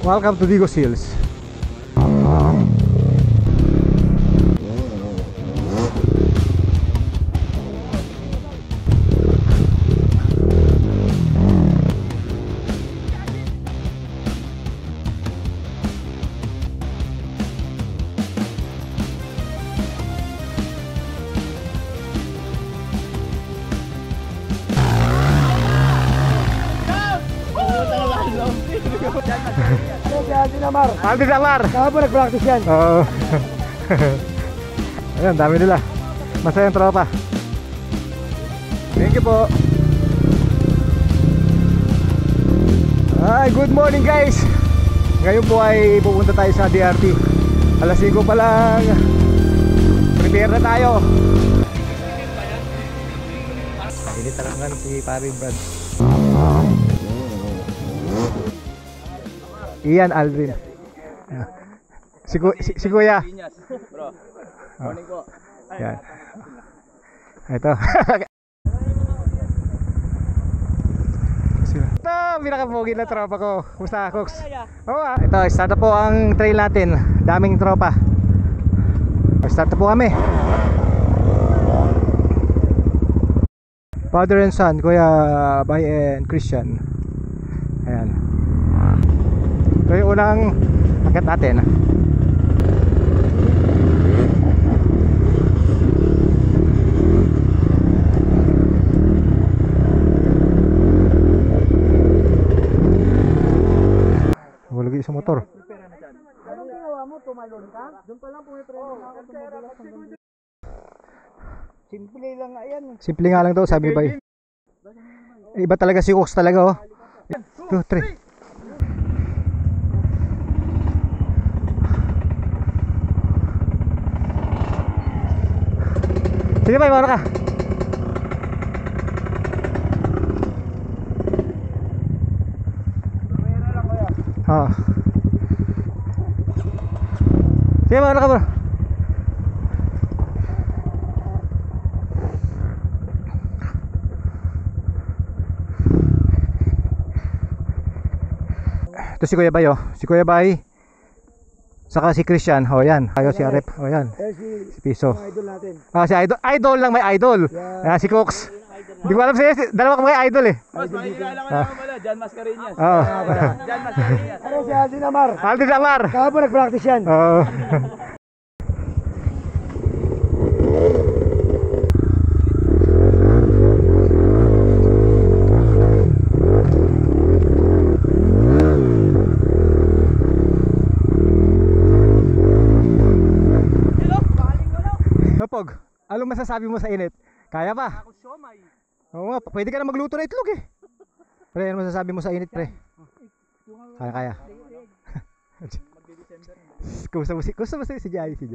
Welcome to Digos Hills. Aldi Samar. Kahapon nag-practice yan. Oo. Ayan, dami nila. Masayang tropa. Thank you po. Ay, good morning guys. Ngayon po ay pupunta tayo sa DRT. Alas 5 pa lang. Prepare na tayo. Init talaga si Paring Brad. Ian Aldrin. Si Kuya. Bro, morning po. Yan. Ito. Ito, pinakapogi na tropa ko. Kumusta, Cox? Ito, start na po ang trail natin. Daming tropa. Start na po kami. Father and son, Kuya Bay and Christian. Ayan. Ito yung unang akit natin. Walagi sa motor. Anong ginawa mo? Tumalon ka? Doon pa lang pumipreno na ako. Simple lang nga yan. Simple nga lang daw, sabi ni Bay. Iba talaga si Cox talaga, oh. 2, 3. Sige Bay, mauna ka. Oo. Sige, mauna ka bro. Ito si Kuya Bay, oh. Si Kuya Bay. Saka si Christian. Oh, yan. Ayo si Arep. Oh, yan. Si Piso. Idol natin. Ah, si Idol. Idol lang, may idol. Yeah. Si Cox. Hindi ko alam sa'yo. Dalawa kang may idol eh. Mas makikilala ko naman pala. Jan Mascareñas. Oo. Jan Mascareñas. Ano si Aldi Samar? Aldi Samar. Kahapon nag-practice yan. Oo. Pog, anong masasabi mo sa init? Kaya ba? Ako siomay. Oo nga, pwede ka na magluto na itlog eh. Pre, ano masasabi mo sa init, pre? Kaya. Kumusta mo si Jai? Si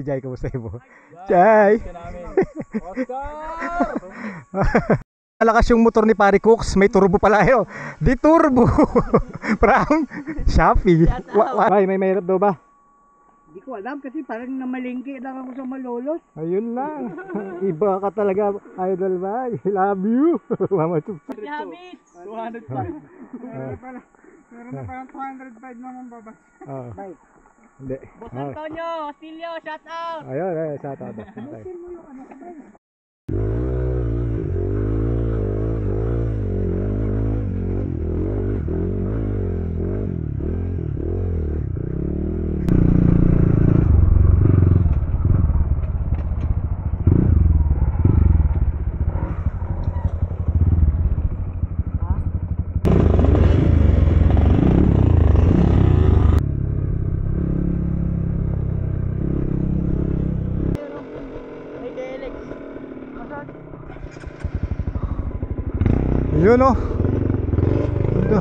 Jai, kumusta mo? Jai! Oscar! Malakas yung motor ni Pari Cooks, may turbo pala yun. Di turbo! From Shopee. May mahirap daw ba? Hindi ko alam kasi parang namalingki lang ako sa Malolos. Ayun lang. Iba ka talaga, Idol Bay. Love you. Mama to. Habit! 205. Meron na parang 205 naman babas. Oo. Hindi. Boss Antonio, Silio, shout out! Ayun, shout out. Ayusin mo yung ano sa tayo. Yun o. Ito.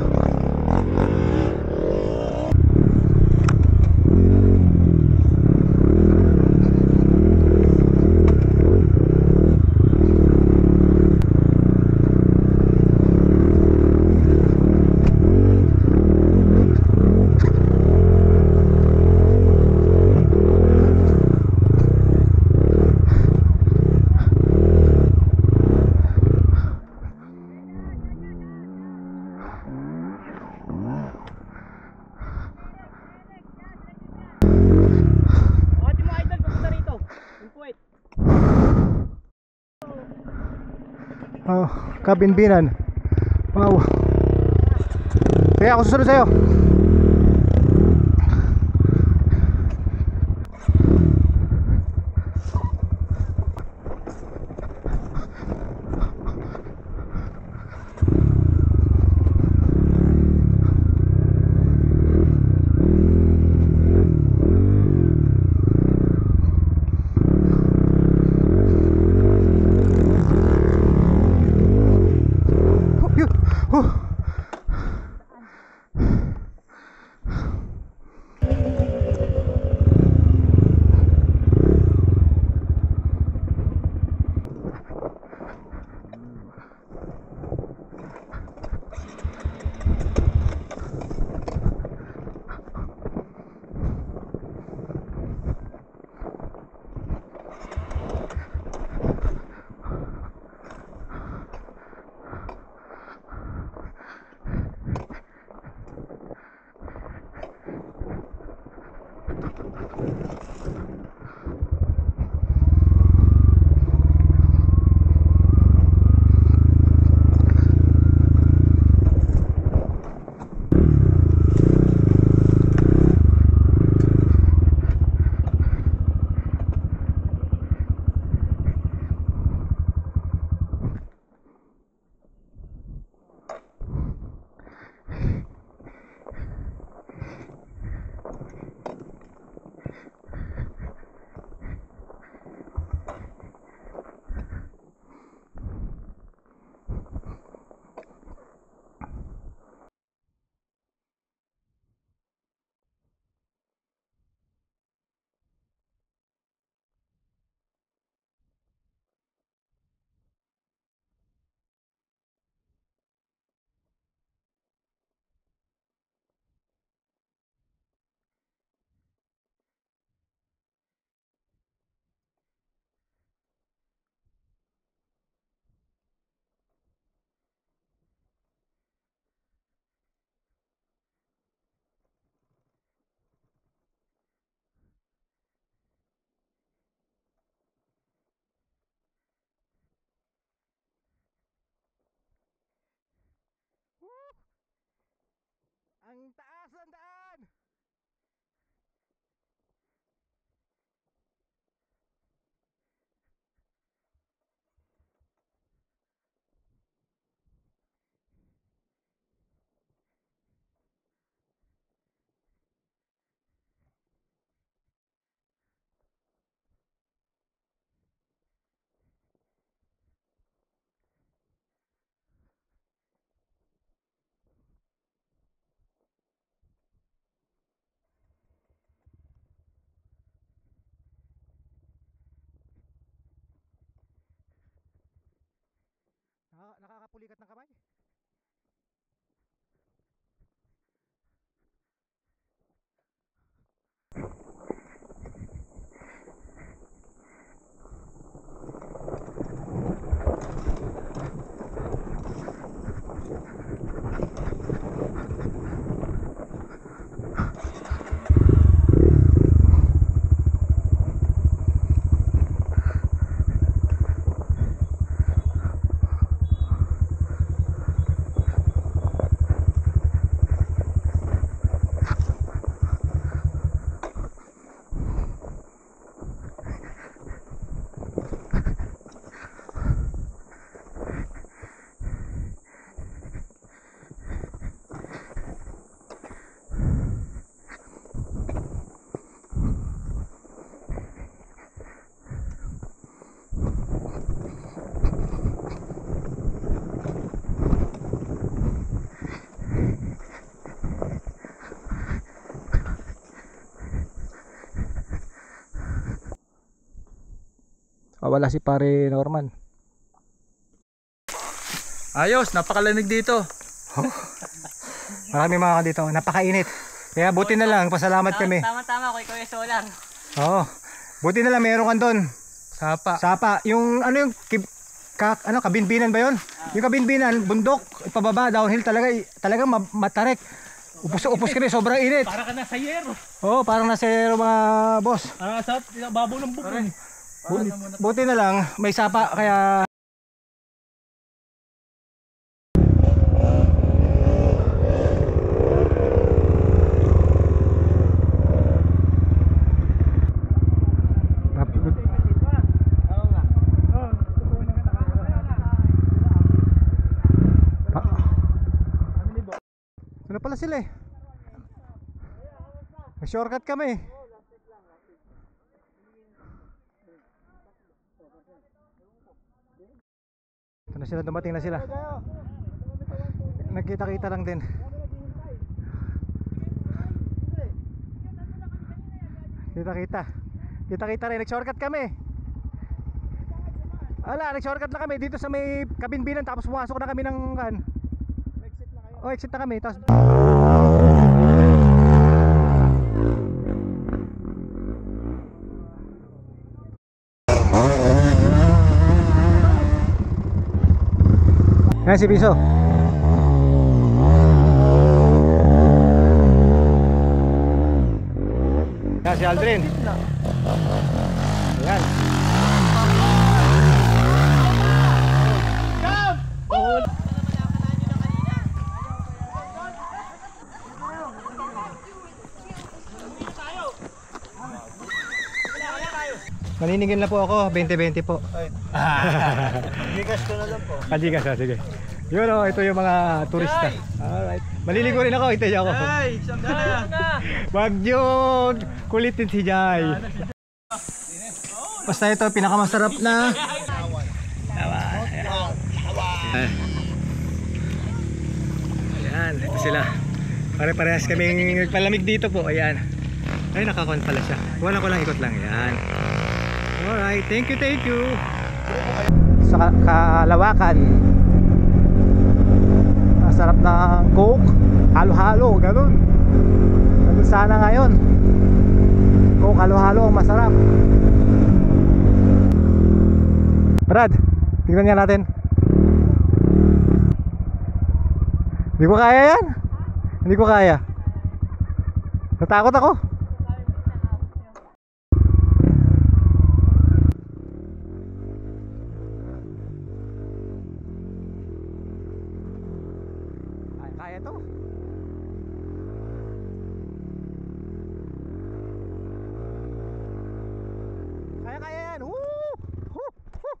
Oh, kabinbinan. Wow. Kaya ako susunod sa'yo. Ang taas ng daan. Nakakapulikat ng kamay. Wala si pare Norman. Ayos, napakalamig dito. Marami mga dito, napakainit. Kaya buti na lang, pasalamat kami. Tama-tama ko, ikaw yung solar. Oo. Buti na lang meron kan doon. Sapa. Sapa, yung ano yung kabinbinan ba 'yon? Yung kabinbinan, bundok, pababa, downhill talaga matarek. Upos kami, sobrang init. Para ka na sa yero. Oo, parang nasa yero mga boss. Para sa babaw ng bukong. Buti na lang may sapa kaya na sila eh. Shortcut kami. Ito na sila, dumating na sila. Nagkita-kita lang din. Kita-kita rin, nag-shortcut kami. Nag-shortcut lang kami dito sa may kabinbinan, tapos pumasok na kami ng kan. Exit na kayo. Oh, exit na kami, tapos Ayan si Piso. Ayan si Aldrin. Ayan. Maniningin na po ako, 20-20 po. Likas ko na lang po. Kaligas ha, sige. Yun o, ito yung mga turista. Alright. Maliligo rin ako, hintay ako. Ay, saan ka na? Wag yun! Kulitin si Jai. Basta ito, pinakamasarap na ayan, ito sila. Pare-parehas kaming nagpalamig dito po. Ayan. Ay, nakakuan pala siya. Wala ko lang, ikot lang. Ayan. Alright, thank you, thank you. Sa Kalawakan, masarap ng Coke, halo-halo, ganun. Ganun sana ngayon. Coke, halo-halo ang masarap. Brad, tignan nga natin. Hindi ko kaya yan. Hindi ko kaya. Natakot ako. Kaya to. Kaya yan. Woo! Woo! Woo!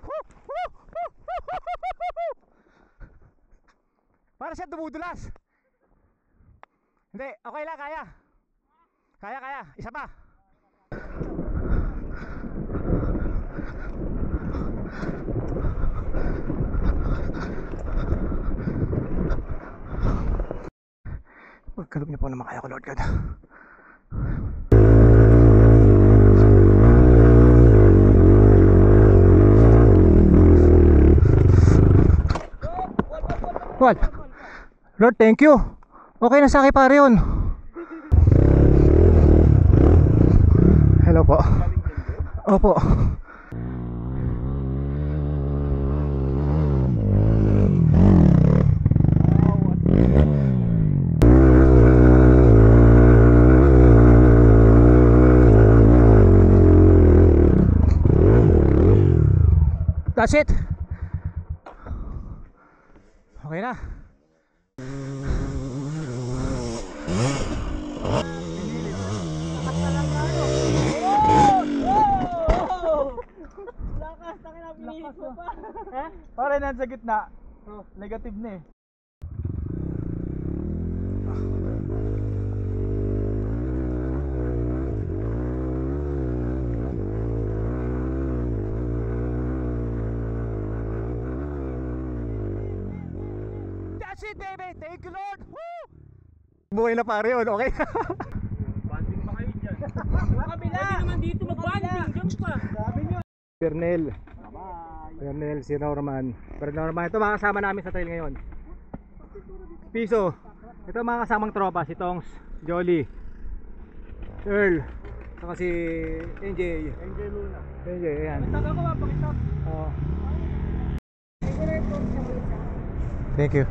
Woo! Woo! Woo! Para siya dumudulas. Hindi, okay lang, kaya. Kaya. Isa pa. Magkalog niyo po naman kaya ko, Lord God. What? Lord, thank you. Okay na sa akin pare yun. Hello po. Opo. That's it. Okay na. Lakas, takin na pinilit mo pa. Pare, nasa gitna. Negative na eh. That's it, baby. Thank you, Lord. Woo! Buhay na pare yun, okay? Banding pa kayo dyan. Kabila. Pwede naman dito mag-banding. Diyan pa. Sabi nyo. Bernel. Bernel, si Norman. Pero Norman, ito mga kasama namin sa trail ngayon. Piso. Ito mga kasamang tropa, si Tongs, Jolly, Earl, saka si NJ. NJ Luna. NJ, ayan. Pakita ko ba? Pakita. Thank you.